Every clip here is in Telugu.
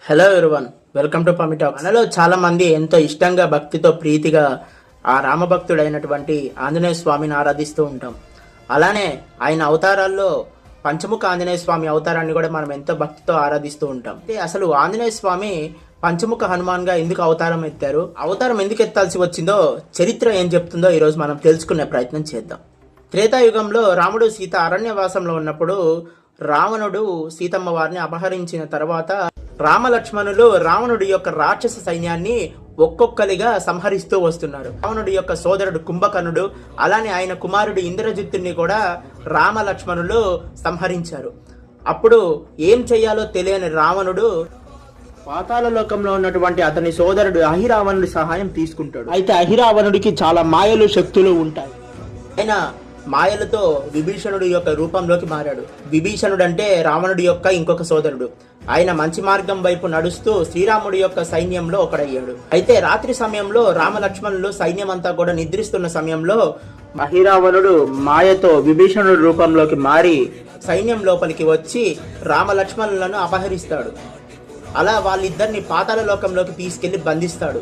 హలో ఎవరివన్, వెల్కమ్ టు పమి టాక్స్. మనలో చాలా మంది ఎంతో ఇష్టంగా భక్తితో ప్రీతిగా ఆ రామభక్తుడైనటువంటి ఆంజనేయ స్వామిని ఆరాధిస్తూ ఉంటాం. అలానే ఆయన అవతారాల్లో పంచముఖ ఆంజనేయ స్వామి అవతారాన్ని కూడా మనం ఎంతో భక్తితో ఆరాధిస్తూ ఉంటాం. అసలు ఆంజనేయ స్వామి పంచముఖ హనుమాన్ గా ఎందుకు అవతారం ఎత్తారు, అవతారం ఎందుకు ఎత్తాల్సి వచ్చిందో చరిత్ర ఏం చెప్తుందో ఈరోజు మనం తెలుసుకునే ప్రయత్నం చేద్దాం. త్రేతాయుగంలో రాముడు సీత అరణ్యవాసంలో ఉన్నప్పుడు రావణుడు సీతమ్మ వారిని అపహరించిన తర్వాత రామలక్ష్మణులు రావణుడి యొక్క రాక్షస సైన్యాన్ని ఒక్కొక్కరిగా సంహరిస్తూ వస్తున్నారు. రావణుడి యొక్క సోదరుడు కుంభకర్ణుడు అలానే ఆయన కుమారుడు ఇంద్రజిత్తుని కూడా రామలక్ష్మణులు సంహరించారు. అప్పుడు ఏం చెయ్యాలో తెలియని రావణుడు పాతాళ లోకంలో ఉన్నటువంటి అతని సోదరుడు అహిరావణుడి సహాయం తీసుకుంటాడు. అయితే అహిరావణుడికి చాలా మాయలు శక్తులు ఉంటాయి. ఆయన మాయలతో విభీషణుడి యొక్క రూపంలోకి మారాడు. విభీషణుడు అంటే రావణుడి యొక్క ఇంకొక సోదరుడు. ఆయన మంచి మార్గం వైపు నడుస్తూ శ్రీరాముడి యొక్క సైన్యంలో ఒకడయ్యాడు. అయితే రాత్రి సమయంలో రామలక్ష్మణులు సైన్యం అంతా కూడా నిద్రిస్తున్న సమయంలో అహిరావణుడు మాయతో విభీషణుడి రూపంలోకి మారి సైన్యం లోపలికి వచ్చి రామలక్ష్మణులను అపహరిస్తాడు. అలా వాళ్ళిద్దరిని పాతాళ లోకంలోకి తీసుకెళ్లి బంధిస్తాడు.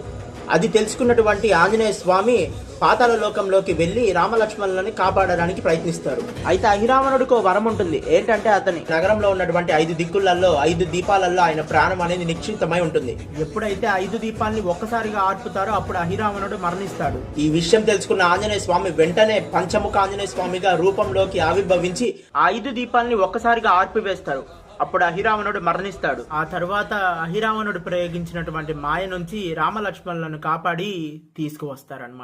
అది తెలుసుకున్నటువంటి ఆంజనేయ స్వామి పాతాళ లోకంలోకి వెళ్లి రామలక్ష్మణులని కాపాడడానికి ప్రయత్నిస్తారు. అయితే అహిరావణుడికి వరం ఉంటుంది. ఏంటంటే అతని నగరంలో ఉన్నటువంటి 5 దిక్కులలో 5 దీపాలలో ఆయన ప్రాణం అనేది నిక్షిప్తమై ఉంటుంది. ఎప్పుడైతే 5 దీపాలని ఒక్కసారిగా ఆర్పుతారో అప్పుడు అహిరావణుడు మరణిస్తాడు. ఈ విషయం తెలుసుకున్న ఆంజనేయ స్వామి వెంటనే పంచముఖ ఆంజనేయ స్వామిగా రూపంలోకి ఆవిర్భవించి ఆ 5 దీపాలని ఒక్కసారిగా ఆర్పివేస్తారు. అప్పుడు అహిరావణుడు మరణిస్తాడు. ఆ తర్వాత అహిరావణుడు ప్రయోగించినటువంటి మాయ నుంచి రామలక్ష్మణులను కాపాడి తీసుకువస్తారన్నమాట.